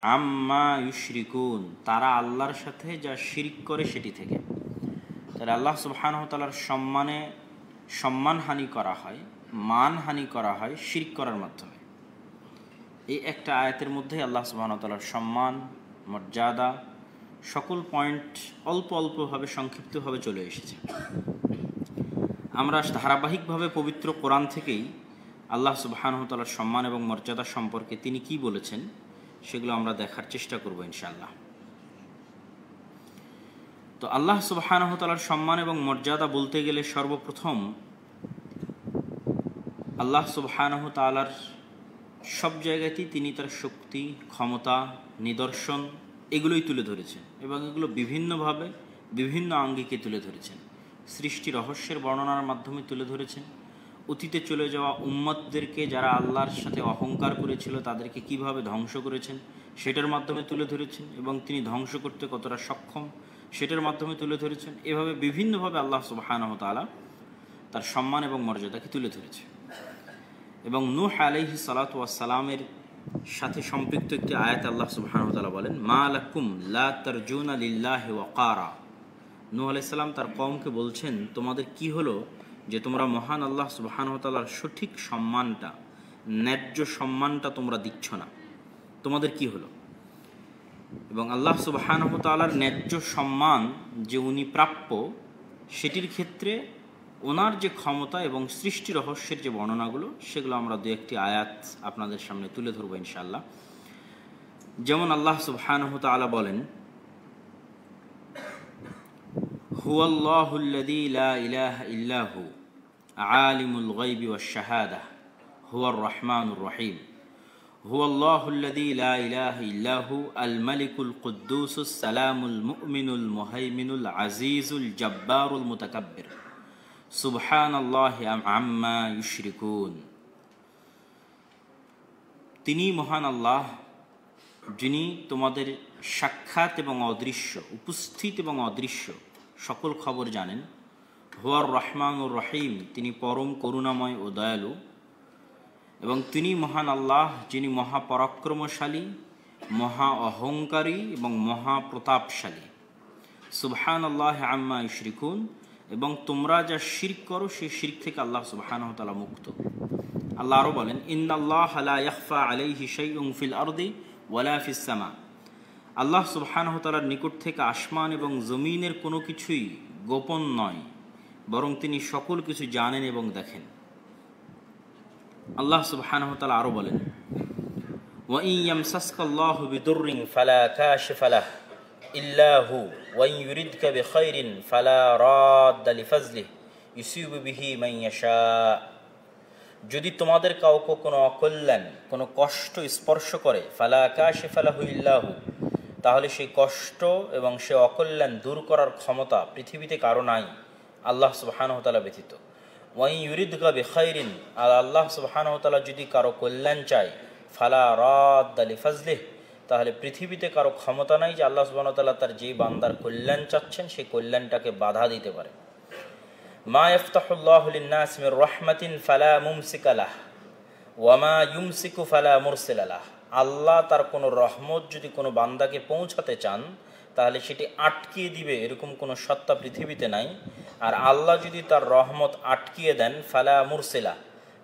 আম্মা ইউশরিকুন, তারা আল্লাহর সাথে যা শিরক করে সেটি থেকে। তাহলে আল্লাহ সুবহানাহু ওয়া তাআলার সম্মানহানি করা হয়, মানহানি করা হয় শিরক করার মাধ্যমে। এই একটা আয়াতের মধ্যেই আল্লাহ সুবহানাহু ওয়া তাআলার সম্মান, মর্যাদা, সকল পয়েন্ট অল্প অল্পভাবে সংক্ষিপ্তভাবে চলে এসেছে। আমরা ধারাবাহিকভাবে পবিত্র কোরআন থেকেই আল্লাহ সুবহানাহু ওয়া তাআলার সম্মান এবং মর্যাদা সম্পর্কে তিনি কি বলেছেন সেগুলো আমরা দেখার চেষ্টা করব ইনশাআল্লাহ। তো আল্লাহ সুবহানাহু ওয়া তাআলার সম্মান এবং মর্যাদা বলতে গেলে সর্বপ্রথম আল্লাহ সুবহানাহু ওয়া তাআলার সব জায়গাতেই তিনি তার শক্তি, ক্ষমতা, নিদর্শন এগুলোই তুলে ধরেছেন এবং এগুলো বিভিন্নভাবে বিভিন্ন আঙ্গিকে তুলে ধরেছেন। সৃষ্টি রহস্যের বর্ণনার মাধ্যমে তুলে ধরেছেন, অতীতে চলে যাওয়া উম্মতদেরকে যারা আল্লাহর সাথে অহংকার করেছিল তাদেরকে কিভাবে ধ্বংস করেছেন সেটার মাধ্যমে তুলে ধরেছেন, এবং তিনি ধ্বংস করতে কতটা সক্ষম সেটার মাধ্যমে তুলে ধরেছেন। এভাবে বিভিন্নভাবে আল্লাহ সুবহানাহু ওয়া তাআলা তার সম্মান এবং মর্যাদাকে তুলে ধরেছে। এবং নূহ আলাইহিস সালাতু ওয়াস সালামের সাথে সম্পৃক্ত একটি আয়াতে আল্লাহ সুবহানাহু ওয়া তাআলা বলেন, মা লাকুম লা তারজুনা লিল্লাহি ওয়াকারা। নূহ আলাইহিস সালাম তার কওমকে বলছেন, তোমাদের কি হলো যে তোমরা মহান আল্লাহ সুবহানাহু ওয়া তাআলার সঠিক সম্মানটা, ন্যায্য সম্মানটা তোমরা দিচ্ছ না, তোমাদের কি হলো? এবং আল্লাহ সুবহানাহু ওয়া তাআলার ন্যায্য সম্মান যে উনি প্রাপ্য সেটির ক্ষেত্রে ওনার যে ক্ষমতা এবং সৃষ্টি রহস্যের যে বর্ণনাগুলো সেগুলো আমরা দু একটি আয়াত আপনাদের সামনে তুলে ধরবো ইনশাআল্লাহ। যেমন আল্লাহ সুবহানাহু ওয়া তাআলা বলেন, হুয়াল্লাহুল্লাযী লা ইলাহা ইল্লাহু আলিমুল গায়বি ওয়াশ শাহাদাহ হুয়ার রহমানুর রহিম। হুয়াল্লাহুল্লাযী লা ইলাহা ইল্লাহু আল মালিকুল কুদ্দুসুস সালামুল মুমিনুল মুহাইমিনুল আজিজুল জাব্বারুল মুতাকাব্বির সুবহানাল্লাহি আম্মা ইউশরিকুন। তিনি মহান আল্লাহ, যিনি তোমাদের সাক্ষাৎ এবং অদৃশ্য, উপস্থিত এবং অদৃশ্য সকল খবর জানেন। হুয়ার রহমানুর রহিম, তিনি পরম করুণাময় ও দয়ালু। এবং তিনি মহান আল্লাহ, যিনি মহাপরাক্রমশালী, মহা অহংকারী এবং মহাপ্রতাপশালী। সুবহানাল্লাহি আম্মা ইউশরিকুন, এবং তোমরা যা শিরক করো সেই শিরক থেকে আল্লাহ সুবহানাহু ওয়া তাআলা মুক্ত। আল্লাহ আরও বলেন, ইন্নাল্লাহা লা ইয়াখফা আলাইহি শাইউন ফিল আরদি ওয়ালা ফিস সামা। আল্লাহ সুবহানাহু ওয়া তাআলার নিকট থেকে আসমান এবং জমিনের কোনো কিছুই গোপন নয়, বরং তিনি সকল কিছু জানেন এবং দেখেন। আল্লাহ সুবহানাহু ওয়া তাআলা আরও বলেন, ওয়া ইন ইয়ামসাসকাল্লাহু বিদুররিন ফালা কাশিফা লাহু ইল্লা হু ওয়া ইন ইউরিদকা বিখাইরিন ফালা রাদ্দা লিফাজলিহি ইউসিবু বিহি মান ইয়াশা। যদি তোমাদের কাউকে কোনো অকল্যাণ, কোনো কষ্ট স্পর্শ করে, ফালা কাশিফা লাহু ইল্লা হু, তাহলে সেই কষ্ট এবং সে অকল্যাণ দূর করার ক্ষমতা পৃথিবীতে কারো নাই আল্লাহ সুবহানাহু ওয়া তাআলা ব্যতীত। ওয়া ইন ইউরিদকা বিখাইরিন, আর আল্লাহ সুবহানাহু ওয়া তাআলা যদি কারো কল্যাণ চায়, ফালা রাদ্দা লিফাজলিহি, তাহলে পৃথিবীতে কারো ক্ষমতা নাই যে আল্লাহ সুবহানাহু ওয়া তাআলা তার যেই বান্দার কল্যাণ চাচ্ছেন সেই কল্যাণটাকে বাধা দিতে পারে। মা ইফতাহুল্লাহু লিন-নাসি মির রাহমাতিন ফালা মুমসিকা লাহ ওয়া মা ইউমসিকু ফালা মুরসিলা লাহ। আল্লাহ তার কোনো রহমত যদি কোনো বান্দাকে পৌঁছাতে চান তাহলে সেটি আটকিয়ে দিবে এরকম কোনো সত্তা পৃথিবীতে নাই। আর আল্লাহ যদি তার রহমত আটকিয়ে দেন, ফালা মুরসিলা,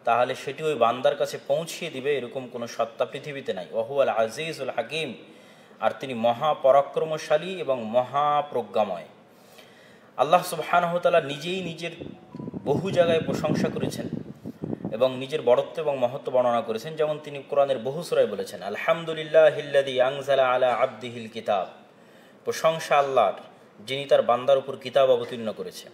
তাহলে সেটি ওই বান্দার কাছে পৌঁছিয়ে দিবে এরকম কোনো সত্তা পৃথিবীতে নাই। ওয়া হুয়াল আজিজুল হাকিম, আর তিনি মহাপরাক্রমশালী এবং মহাপ্রজ্ঞাময়। আল্লাহ সুবহানাহু ওয়া তাআলা নিজেই নিজের বহু জায়গায় প্রশংসা করেছেন এবং নিজের বড়ত্ব এবং মহত্ব বর্ণনা করেছেন। যেমন তিনি কোরআনের বহু সূরায় বলেছেন, আলহামদুলিল্লাহিল্লাযী আনজালা আলা আবদিহিল কিতাব। প্রশংসা আল্লাহর, যিনি তার বান্দার উপর কিতাব অবতীর্ণ করেছে।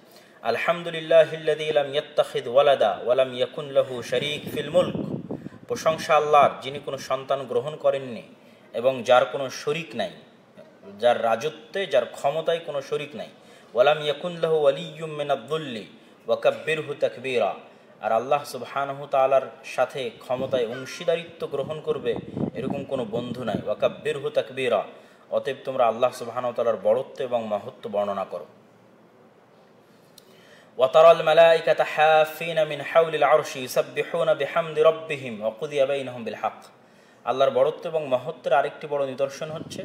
আলহামদুলিল্লাহিল্লাযী লাম ইয়াত্তাখিয ওয়ালাদা ওয়া লাম ইয়াকুন লাহু শারীক ফিল মুলক। প্রশংসা আল্লাহর, যিনি কোনো সন্তান গ্রহণ করেননি এবং যার কোনো শরীক নাই, যার রাজত্বে, যার ক্ষমতায় কোনো শরীক নাই। ওয়া লাম ইয়াকুন লাহু ওয়ালিয়্যুম মিনাদ-দুল্লি ওয়া কাব্বিরহু তাকবীরা। আর আল্লাহ সুবহানাহু ওয়া তাআলার সাথে ক্ষমতায় অংশীদারিত্ব গ্রহণ করবে এরকম কোনো বন্ধু নাই। ওয়া কাব্বিরহু তাকবীরা, অতএব তোমরা আল্লাহ সুবহানাহু ওয়া তাআলার বড়ত্ব এবং মহত্ব বর্ণনা করো। ওয়া তারাল মালাইকাতা হাফিনা মিন হাওলিল আরশি ইউসাব্বিহুনা বিহামদি রাব্বিহিম ওয়া কুদিয়া বাইনাহুম বিল হক। আল্লাহর বড়ত্ব এবং মহত্বের আরেকটি বড় নিদর্শন হচ্ছে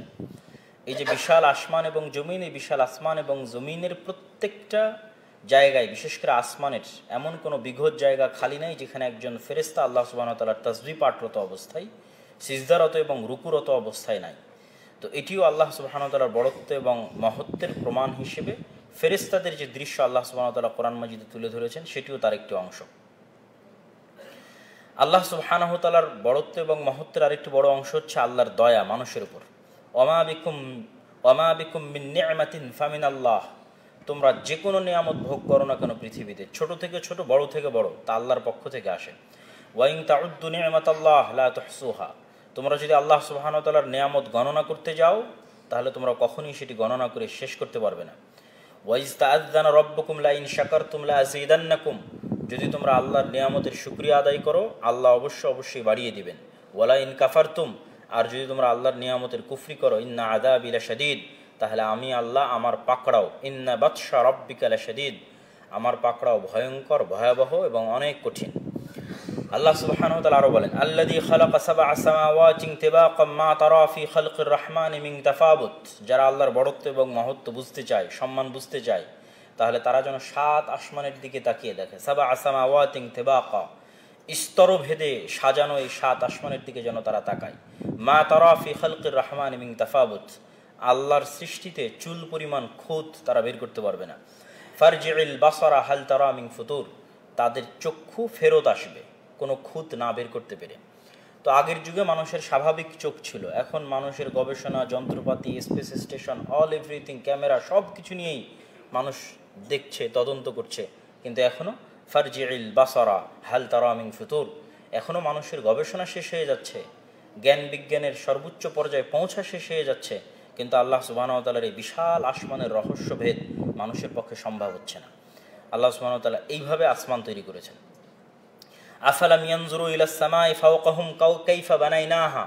এই যে বিশাল আসমান এবং জমিন, এই বিশাল আসমান এবং জমিনের প্রত্যেকটা জায়গায়, বিশেষ করে আসমানের এমন কোনো বিঘত জায়গা খালি নাই যেখানে একজন ফেরেশতা আল্লাহ সুবহানাহু ওয়া তাআলার তাসবিহ পাঠরত অবস্থায়, সিজদারত এবং রুকুরত অবস্থায় নাই। তো এটিও আল্লাহ সুবহানাহু ওয়া তাআলার বড়ত্ব এবং মহত্বের প্রমাণ হিসেবে ফেরেশতাদের যে দৃশ্য আল্লাহ সুবহানাহু ওয়া তাআলা কোরআন মাজিদে তুলে ধরেছেন সেটিও তার একটি অংশ। আল্লাহ সুবহানাহু ওয়া তাআলার বড়ত্ব এবং মহত্বের আরেকটি বড় অংশ হচ্ছে আল্লাহর দয়া মানুষের উপর। ওয়ামা বিকুম মিন নি'মাতিন ফামিনাল্লাহ, তোমরা যে কোনো নিয়ামত ভোগ করো না কেন পৃথিবীতে, ছোট থেকে ছোট, বড় থেকে বড়, তা আল্লাহর পক্ষ থেকে আসে। ওয়া ইন তাউদ্দু নি'মাতাল্লাহ লা তুহসুহা, তোমরা যদি আল্লাহ সুবহানাহু ওয়া তাআলার নিয়ামত গণনা করতে যাও তাহলে তোমরা কখনোই সেটি গণনা করে শেষ করতে পারবে না। ওয়া ইজ তাআযানা রাব্বুকুম লা ইন শাকারতুম লা আযীদান্নাকুম, যদি তোমরা আল্লাহর নিয়ামতের শুকরিয়া আদায় করো আল্লাহ অবশ্যই বাড়িয়ে দিবেন। ওয়ালা ইন কাফারতুম, আর যদি তোমরা আল্লাহর নিয়ামতের কুফরি করো, ইন্না আযাবি লাশাদীদ, তাহলে আমি আল্লাহ আমার পাকড়াও, ইন্না বাতশা রাব্বিকা লাশাদীদ, আমার পাকড়াও ভয়ঙ্কর, ভয়াবহ এবং অনেক কঠিন। আল্লাহ সুবহানাহু ওয়া তাআলা আরো বলেন, আল্লাযী খালাকা সাবআ সামাওয়াতিন তিবাকাম মা তারা ফি খালকির রাহমানি মিন তাফাবুত, যারা আল্লাহর বড়ত্ব এবং মহত্ব বুঝতে চায়, সম্মান বুঝতে চায়, তাহলে তারা যেন 7 আসমানের দিকে তাকিয়ে দেখে। সাবআ সামাওয়াতিন তিবাকা, স্তরভেদে সাজানো এই 7 আসমানের দিকে যেন তারা তাকায়। মা তারা ফি খালকির রাহমানি মিন তাফাবুত, আল্লাহর সৃষ্টিতে চুল পরিমাণ খুঁত তারা বের করতে পারবে না। ফারজিউল বাসারা হাল তারা মিন ফুতুর, তাদের চক্ষু ফেরত আসবে কোনো খুঁত না বের করতে পেরে। তো আগের যুগে মানুষের স্বাভাবিক চোখ ছিল, এখন মানুষের গবেষণা, যন্ত্রপাতি, space station, all everything, camera, সব কিছু নিয়েই মানুষ দেখছে, তদন্ত করছে, কিন্তু এখনও ফারজিউল বাসারা হাল তারা মিন ফুতুর, এখনও মানুষের গবেষণা শেষ হয়ে যাচ্ছে, জ্ঞান বিজ্ঞানের সর্বোচ্চ পর্যায়ে পৌঁছা শেষ হয়ে যাচ্ছে, কিন্তু আল্লাহ সুবহানাহু ওয়া তাআলার এই বিশাল আসমানের রহস্যভেদ মানুষের পক্ষে সম্ভব হচ্ছে না। আল্লাহ সুবহানাহু ওয়া তাআলা এইভাবে আসমান তৈরি করেছেন। আফালাম ইয়ানজুরু ইলাস সামাই ফাওকাহুম কাইফা বানাইনাহা,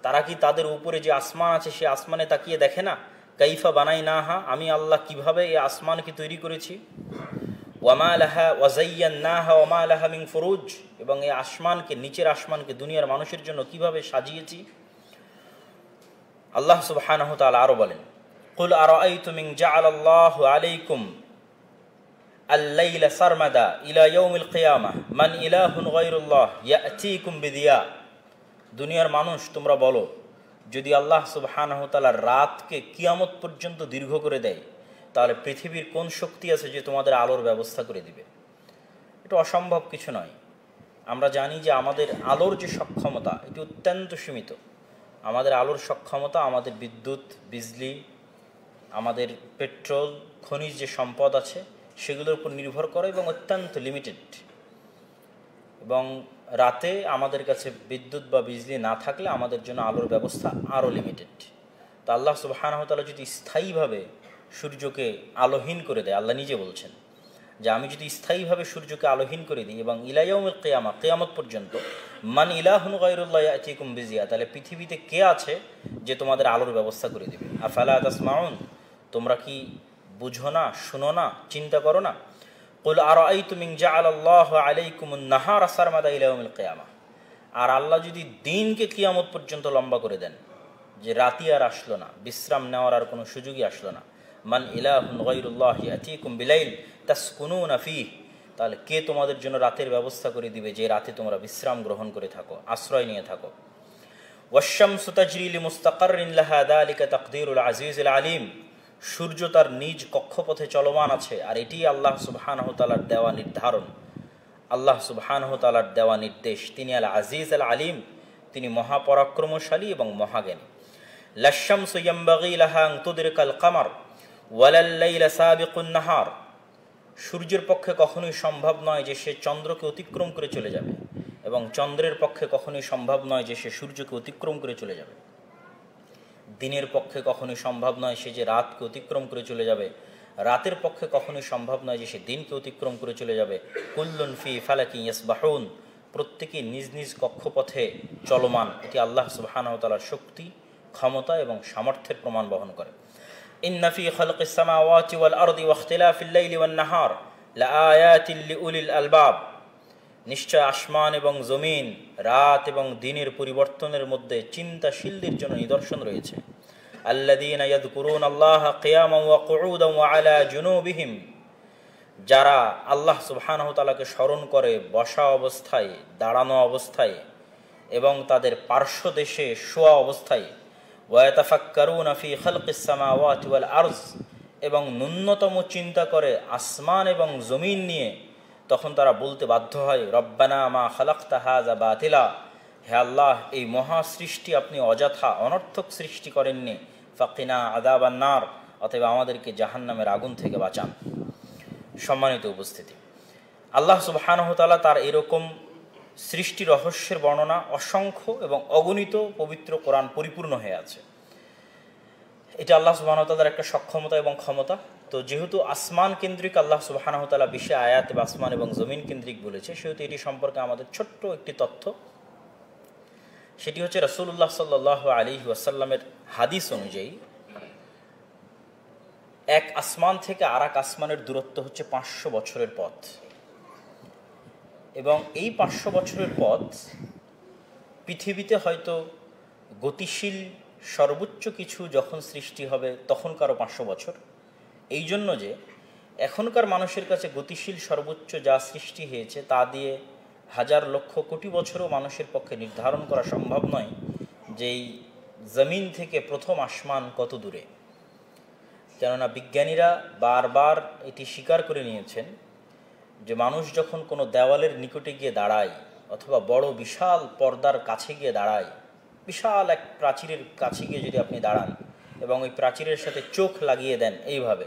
তারা কি তাদের উপরে যে আসমান আছে সে আসমানে তাকিয়ে দেখে না? কাইফা বানাইনাহা, আমি আল্লাহ কিভাবে এই আসমানকে তৈরি করেছি। ওয়ামা লাহা ওয়াজাইয়ান্নাহা ওয়ামা লাহা মিন ফুরুজ, এবং এই আসমানকে, নিচের আসমানকে দুনিয়ার মানুষের জন্য কিভাবে সাজিয়েছি। আল্লাহ সুবহানাহু ওয়া তাআলা আরো বলেন, কুল আরাআইতুম ইন জাআলাল্লাহু আলাইকুম আল-লাইলা সারমাদা ইলা ইয়াউমিল কিয়ামাহ মান ইলাহুন গায়রুল্লাহ ইয়াতিকুম বিদিয়া, দুনিয়ার মানুষ তোমরা বলো, যদি আল্লাহ সুবহানাহু ওয়া তাআলা রাতকে কিয়ামত পর্যন্ত দীর্ঘ করে দেয় তাহলে পৃথিবীর কোন শক্তি আছে যে তোমাদের আলোর ব্যবস্থা করে দিবে? এটা অসম্ভব কিছু নয়। আমরা জানি যে আমাদের আলোর যে সক্ষমতা এটি অত্যন্ত সীমিত। আমাদের আলোর সক্ষমতা আমাদের বিদ্যুৎ, বিজলি, আমাদের পেট্রোল, খনিজ যে সম্পদ আছে সেগুলোর উপর নির্ভর করে এবং অত্যন্ত লিমিটেড। এবং রাতে আমাদের কাছে বিদ্যুৎ বা বিজলি না থাকলে আমাদের জন্য আলোর ব্যবস্থা আরও লিমিটেড। তো আল্লাহ সুবহানাহু ওয়া তাআলা যদি স্থায়ীভাবে সূর্যকে আলোহীন করে দেয়, আল্লাহ নিজে বলছেন যে আমি যদি স্থায়ীভাবে সূর্যকে আলোহীন করে দিই এবং ইলা ইয়াউমিল কিয়ামা, কিয়ামত পর্যন্ত, মান ইলাহুন গায়রুল্লাহ ইয়াতিকুম বিজিয়া, তাহলে পৃথিবীতে কে আছে যে তোমাদের আলোর ব্যবস্থা করে দিবে। আফালা তাসমাউন, তোমরা কি বুঝো না, শুনো না, চিন্তা করো না। কুল আরাআইতুম ইন জাআলাল্লাহু আলাইকুমুন নাহারা সারমাদা ইলা ইয়াউমিল কিয়ামা, আর আল্লাহ যদি দিনকে কিয়ামত পর্যন্ত লম্বা করে দেন, যে রাতি আর আসলো না, বিশ্রাম নেওয়ার আর কোনো সুযোগই আসলো না, মান ইলাহুন গায়রুল্লাহ ইয়াতিকুম বিলাইল তাসকুনুনা ফীহ, তাহলে কে তোমাদের জন্য রাতের ব্যবস্থা করে দিবে যে রাতে তোমরা বিশ্রাম গ্রহণ করে থাকো, আশ্রয় নিয়ে থাকো। ওয়াশ-শামসু তাজরি লিমুস্তাকাররিন লাহা যালিকা তাকদীরুল আজিজিল আলিম, সূর্য তার নিজ কক্ষপথে চলমান আছে, আর এটি আল্লাহ সুবহানাহু ওয়া তাআলার দেওয়া নির্ধারণ, আল্লাহ সুবহানাহু ওয়া তাআলার দেওয়া নির্দেশ। তিনি আল আজিজ আল আলিম, তিনি মহাপরাক্রমশালী এবং মহাজ্ঞানী। লাশ-শামসু ইয়ানবাগী লাহা আন তুদরিকাল কামার ওয়ালাল লাইলা সাবিকুন নাহার, সূর্যের পক্ষে কখনোই সম্ভব নয় যে সে চন্দ্রকে অতিক্রম করে চলে যাবে, এবং চন্দ্রের পক্ষে কখনোই সম্ভব নয় যে সে সূর্যকে অতিক্রম করে চলে যাবে। দিনের পক্ষে কখনোই সম্ভব নয় সে যে রাতকে অতিক্রম করে চলে যাবে, রাতের পক্ষে কখনোই সম্ভব নয় যে সে দিনকে অতিক্রম করে চলে যাবে। কুল্লুন ফি ফালাকিন ইয়াসবাহুন, প্রত্যেকেই নিজ নিজ কক্ষপথে চলমান। এটি আল্লাহ সুবহানাহু ওয়া তাআলার শক্তি, ক্ষমতা এবং সামর্থ্যের প্রমাণ বহন করে। ইন্না ফি খালকিস সামাওয়াতি ওয়াল আরদি ওয়া ইখতিলাফিল লাইলি ওয়ান নাহার লাআয়াতিন লিউলিল আলবাব, নিশ্চয় আসমান এবং জমিন, রাত এবং দিনের পরিবর্তনের মধ্যে চিন্তাশীলদের জন্য নিদর্শন রয়েছে। আল্লাযীনা ইয়াযকুরুনাল্লাহা কিয়ামান ওয়া কুউদান ওয়া আলা জুনুবিহিম, যারা আল্লাহ সুবহানাহু ওয়া তাআলাকে স্মরণ করে বসা অবস্থায়, দাঁড়ানো অবস্থায় এবং তাদের পার্শ্বদেশে শোয়া অবস্থায়। ওয়া ইয়াতাফাক্কারুনা ফি খালকিস সামাওয়াতি ওয়াল আরজ, এবং ন্যূনতম চিন্তা করে আসমান এবং জমিন নিয়ে। তখন তারা বলতে বাধ্য হয়, রব্বানা মা খালাকতা হাযা বাতিলা, হে আল্লাহ, এই মহা সৃষ্টি আপনি অযথা অনর্থক সৃষ্টি করেননি। ফাকিনা আযাবান নার, অতএব আমাদেরকে জাহান্নামের আগুন থেকে বাঁচান। সম্মানিত উপস্থিতি, আল্লাহ সুবহানাহু ওয়া তাআলা তার এরকম সৃষ্টি রহস্যের বর্ণনা অসংখ্য এবং অগণিত পবিত্র কোরআন পরিপূর্ণ হয়ে আছে। এটা আল্লাহ সুবহানাহু ওয়া তাআলার একটা সক্ষমতা এবং ক্ষমতা। তো যেহেতু আসমান কেন্দ্রিক আল্লাহ সুবহানাহু ওয়া তাআলা বিশে আয়াতে আসমান এবং জমিন কেন্দ্রিক বলেছে, সেহেতু এটি সম্পর্কে আমাদের ছোট্ট একটি তথ্য, সেটি হচ্ছে রাসূলুল্লাহ সাল্লাল্লাহু আলাইহি ওয়াসাল্লামের হাদিস অনুযায়ী এক আসমান থেকে আর এক আসমানের দূরত্ব হচ্ছে 500 বছরের পথ। এবং এই 500 বছরের পথ পৃথিবীতে হয়তো গতিশীল সর্বোচ্চ কিছু যখন সৃষ্টি হবে তখনকারও 500 বছর। এই জন্য যে এখনকার মানুষের কাছে গতিশীল সর্বোচ্চ যা সৃষ্টি হয়েছে তা দিয়ে হাজার লক্ষ কোটি বছরও মানুষের পক্ষে নির্ধারণ করা সম্ভব নয় যে এই জমিন থেকে প্রথম আসমান কত দূরে। কেননা বিজ্ঞানীরা বারবার এটি স্বীকার করে নিয়েছেন যে মানুষ যখন কোনো দেওয়ালের নিকটে গিয়ে দাঁড়ায় অথবা বড় বিশাল পর্দার কাছে গিয়ে দাঁড়ায়, বিশাল এক প্রাচীরের কাছে গিয়ে যদি আপনি দাঁড়ান এবং ওই প্রাচীরের সাথে চোখ লাগিয়ে দেন এইভাবে,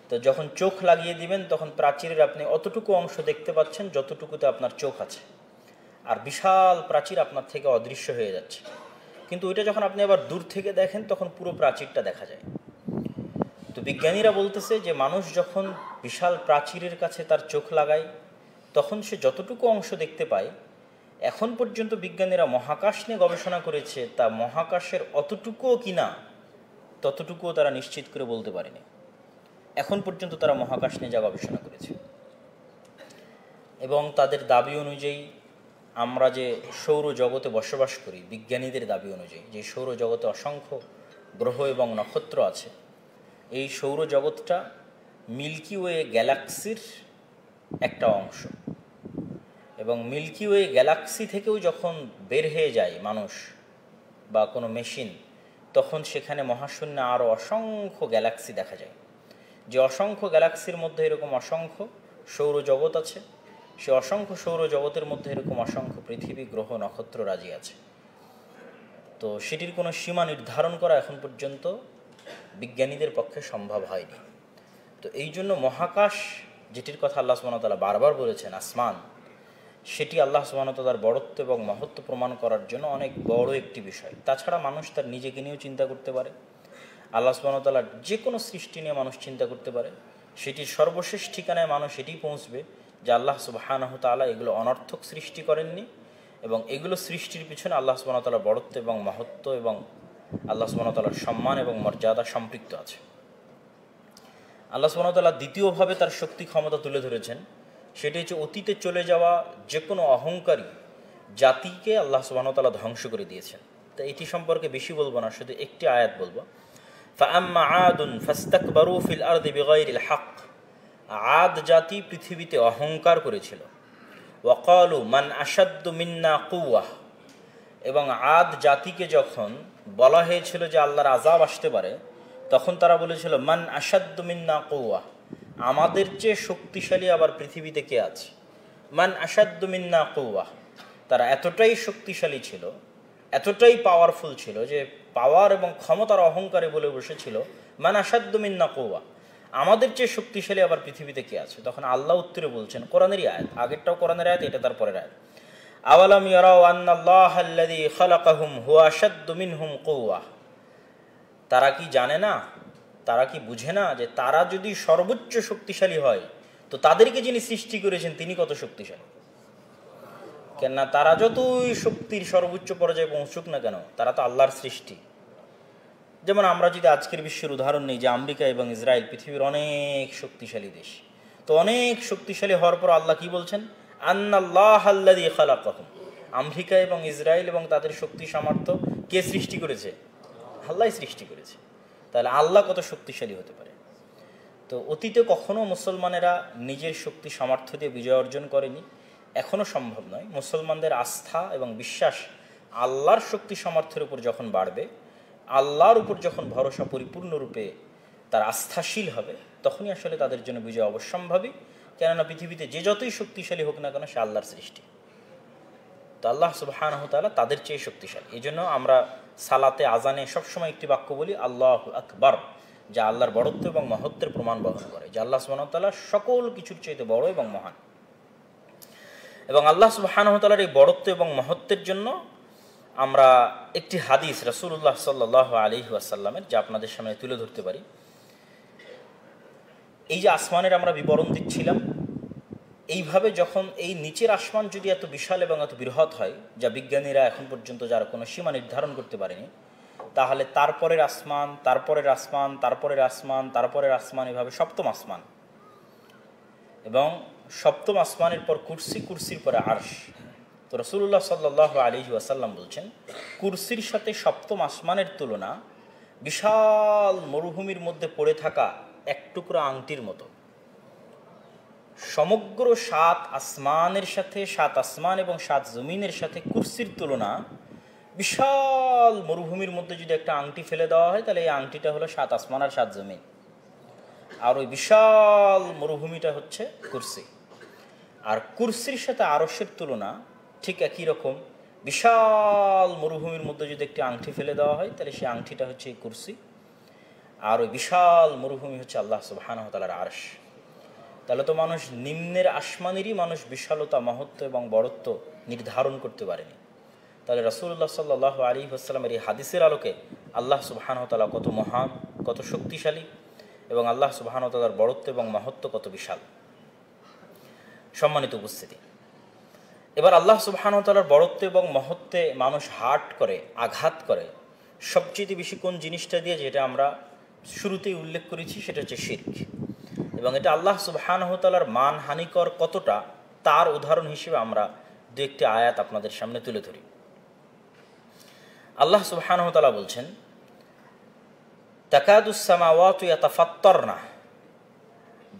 তো যখন চোখ লাগিয়ে দিবেন তখন প্রাচীরের আপনি অতটুকু অংশ দেখতে পাচ্ছেন যতটুকুতে আপনার চোখ আছে, আর বিশাল প্রাচীর আপনার থেকে অদৃশ্য হয়ে যাচ্ছে। কিন্তু ওইটা যখন আপনি আবার দূর থেকে দেখেন তখন পুরো প্রাচীরটা দেখা যায়। তো বিজ্ঞানীরা বলতেছে যে মানুষ যখন বিশাল প্রাচীরের কাছে তার চোখ লাগায় তখন সে যতটুকু অংশ দেখতে পায়, এখন পর্যন্ত বিজ্ঞানীরা মহাকাশ নিয়ে গবেষণা করেছে, তা মহাকাশের অতটুকুও কিনা ততটুকুও তারা নিশ্চিত করে বলতে পারেনি। এখন পর্যন্ত তারা মহাকাশ নিয়ে যা গবেষণা করেছে এবং তাদের দাবি অনুযায়ী আমরা যে সৌরজগতে বসবাস করি, বিজ্ঞানীদের দাবি অনুযায়ী যে সৌরজগতে অসংখ্য গ্রহ এবং নক্ষত্র আছে, এই সৌরজগৎটা মিল্কি ওয়ে গ্যালাক্সির একটা অংশ। এবং মিল্কি ওয়ে গ্যালাক্সি থেকেও যখন বের হয়ে যায় মানুষ বা কোনো মেশিন, তখন সেখানে মহাশূন্যে আরও অসংখ্য গ্যালাক্সি দেখা যায়। যে অসংখ্য গ্যালাক্সির মধ্যে এরকম অসংখ্য সৌরজগৎ আছে, সে অসংখ্য সৌরজগতের মধ্যে এরকম অসংখ্য পৃথিবী, গ্রহ, নক্ষত্র রাজি আছে। তো সেটির কোনো সীমা নির্ধারণ করা এখন পর্যন্ত বিজ্ঞানীদের পক্ষে সম্ভব হয়নি। তো এই জন্য মহাকাশ, যেটির কথা আল্লাহ সুবহানাহু ওয়া তাআলা বারবার বলেছেন, আসমান, সেটি আল্লাহ সুবহানাহু ওয়া তাআলার বড়ত্ব এবং মহত্ব প্রমাণ করার জন্য অনেক বড় একটি বিষয়। তাছাড়া মানুষ তার নিজেকে নিয়েও চিন্তা করতে পারে, আল্লাহ সুবহানাহু ওয়া তাআলার যে কোনো সৃষ্টি নিয়ে মানুষ চিন্তা করতে পারে। সেটির সর্বশেষ ঠিকানায় মানুষ এটি পৌঁছবে যে আল্লাহ সুবহানাহু ওয়া তাআলা এগুলো অনর্থক সৃষ্টি করেননি এবং এগুলো সৃষ্টির পিছনে আল্লাহ সুবহানাহু ওয়া তাআলার বড়ত্ব এবং মহত্ব এবং আল্লাহ সুবহানাহু ওয়া তাআলার সম্মান এবং মর্যাদা সম্পৃক্ত আছে। আল্লাহ সুবহানাহু ওয়া তাআলা দ্বিতীয়ভাবে তার শক্তি ক্ষমতা তুলে ধরেছেন, সেটি হচ্ছে অতীতে চলে যাওয়া যে কোনো অহংকারী জাতিকে আল্লাহ সুবহানাহু ওয়া তাআলা ধ্বংস করে দিয়েছেন। তো এটি সম্পর্কে বেশি বলবো না, শুধু একটি আয়াত বলবো। ফাআম্মা আদুন ফাস্তাকবারু ফিল আরদি বিগাইরিল হক, আদ জাতি পৃথিবীতে অহংকার করেছিল। ওয়াকালু মান আশাদ্দু মিন্না কুওয়া, এবং আদ জাতিকে যখন বলা হয়েছিল যে আল্লাহর আযাব আসতে পারে, তখন তারা বলেছিল মান আশাদ্দু মিন্না কুওয়া, আমাদের চেয়ে শক্তিশালী আবার পৃথিবীতে কে আছে। মান আশাদ্দু মিন্না কুওয়া, তারা এতটাই শক্তিশালী ছিল, এতটাই পাওয়ারফুল ছিল যে পাওয়ার এবং ক্ষমতার অহংকারে বলে বসেছিল মান আশাদ্দু মিন্না কুওয়া, আমাদের চেয়ে শক্তিশালী আবার পৃথিবীতে কে আছে। তখন আল্লাহ উত্তরে বলছেন, কোরআনেরই আয়াত, আগেরটাও কোরআনের আয়াত, এটা তার পরের আয়াত, আওয়ালাম ইয়ারাউ আন্নাল্লাহাল্লাযী খালাকাহুম হুয়া আশাদ্দু মিনহুম কুওয়া, তারা কি জানে না, তারা কি বুঝে না যে তারা যদি সর্বোচ্চ শক্তিশালী হয় তো তাদেরকে যিনি সৃষ্টি করেছেন তিনি কত শক্তিশালী। কেননা তারা যতই শক্তির সর্বোচ্চ পর্যায়ে পৌঁছুক না কেন, তারা তো আল্লাহর সৃষ্টি। যেমন আমরা যদি আজকের বিশ্বের উদাহরণ নিই, যে আমেরিকা এবং ইসরায়েল পৃথিবীর অনেক শক্তিশালী দেশ, তো অনেক শক্তিশালী হওয়ার পর আল্লাহ কি বলছেন, আন্নাল্লাহাল্লাযী খালাকাহুম, আমেরিকা এবং ইসরায়েল এবং তাদের শক্তি সামর্থ্য কে সৃষ্টি করেছে? আল্লাহই সৃষ্টি করেছে। তাহলে আল্লাহ কত শক্তিশালী হতে পারে? তো অতীতে কখনো মুসলমানেরা নিজের শক্তি সামর্থ্য দিয়ে বিজয় অর্জন করেনি, এখনও সম্ভব নয়। মুসলমানদের আস্থা এবং বিশ্বাস আল্লাহর শক্তি সামর্থ্যের উপর যখন বাড়বে, আল্লাহর উপর যখন ভরসা পরিপূর্ণরূপে তার আস্থাশীল হবে, তখনই আসলে তাদের জন্য বিজয় অবশ্যম্ভাবী। কেননা পৃথিবীতে যে যতই শক্তিশালী হোক না কেন, সে আল্লাহর সৃষ্টি। তো আল্লাহ সুবহানাহু ওয়া তাআলা তাদের চেয়ে শক্তিশালী। এই জন্য আমরা সালাতে, আজানে সবসময় একটি বাক্য বলি, আল্লাহু আকবার, যা আল্লাহর বড়ত্ব এবং মহত্বের প্রমাণ বহন করে, যে আল্লাহ সুবহানাহু ওয়া তাআলা সকল কিছুর চাইতে বড় এবং মহান। এবং আল্লাহ সুবহানাহু ওয়া তাআলার এই বড়ত্ব এবং মহত্বের জন্য আমরা একটি হাদিস রাসূলুল্লাহ সাল্লাল্লাহু আলাইহি ওয়াসাল্লামের, যা আপনাদের সামনে তুলে ধরতে পারি। এই যে আসমানের আমরা বিবরণ দিচ্ছিলাম, এইভাবে যখন এই নিচের আসমান যদি এত বিশাল এবং এত বৃহৎ হয়, যা বিজ্ঞানীরা এখন পর্যন্ত যার কোনো সীমা নির্ধারণ করতে পারেনি, তাহলে তারপরের আসমান, তারপরের আসমান, তারপরের আসমান, তারপরের আসমান, এভাবে সপ্তম আসমান, এবং সপ্তম আসমানের পর কুরসি, কুরসির পরে আরশ। তো রাসূলুল্লাহ সাল্লাল্লাহু আলাইহি ওয়াসাল্লাম বলছেন, কুরসির সাথে সপ্তম আসমানের তুলনা বিশাল মরুভূমির মধ্যে পড়ে থাকা এক টুকরো আংটির মতো। সমগ্র 7 আসমানের সাথে, 7 আসমান এবং 7 জমিনের সাথে কুরসির তুলনা বিশাল মরুভূমির মধ্যে যদি একটা আংটি ফেলে দেওয়া হয়, তাহলে এই আংটিটা হলো 7 আসমান আর 7 জমিন, আর ওই বিশাল মরুভূমিটা হচ্ছে কুরসি। আর কুরসির সাথে আরশের তুলনা ঠিক একই রকম। বিশাল মরুভূমির মধ্যে যদি একটি আংটি ফেলে দেওয়া হয়, তাহলে সেই আংটিটা হচ্ছে এই কুরসি, আর ওই বিশাল মরুভূমি হচ্ছে আল্লাহ সুবহানাহু ওয়া তাআলার আরশ। তাহলে তো মানুষ নিম্নের আসমানেরই মানুষ বিশালতা, মহত্ব এবং বড়ত্ব নির্ধারণ করতে পারেনি। তাহলে রাসূলুল্লাহ সাল্লাল্লাহু আলাইহি ওয়াসাল্লামের এই হাদিসের আলোকে আল্লাহ সুবহানাহু ওয়া তাআলা কত মহান, কত শক্তিশালী, এবং আল্লাহ সুবহানাহু ওয়া তাআলার বড়ত্ব এবং মহত্ব কত বিশাল। সম্মানিত উপস্থিতি, এবার আল্লাহ সুবহানাহু ওয়া তাআলার বড়ত্ব এবং মহত্বে মানুষ হার্ট করে, আঘাত করে সবচেয়ে বেশি কোন জিনিসটা দিয়ে, যেটা আমরা শুরুতেই উল্লেখ করেছি, সেটা হচ্ছে শিরক। এবং এটা আল্লাহ সুবহানাহু ওয়া তাআলার মানহানিকর কতটা, তার উদাহরণ হিসেবে আমরা দু একটি আয়াত আপনাদের সামনে তুলে ধরি। আল্লাহ সুবহানাহু ওয়া তাআলা বলছেন, তাকাদুস সামাওয়াতু ইয়াতাফাত্তারনা,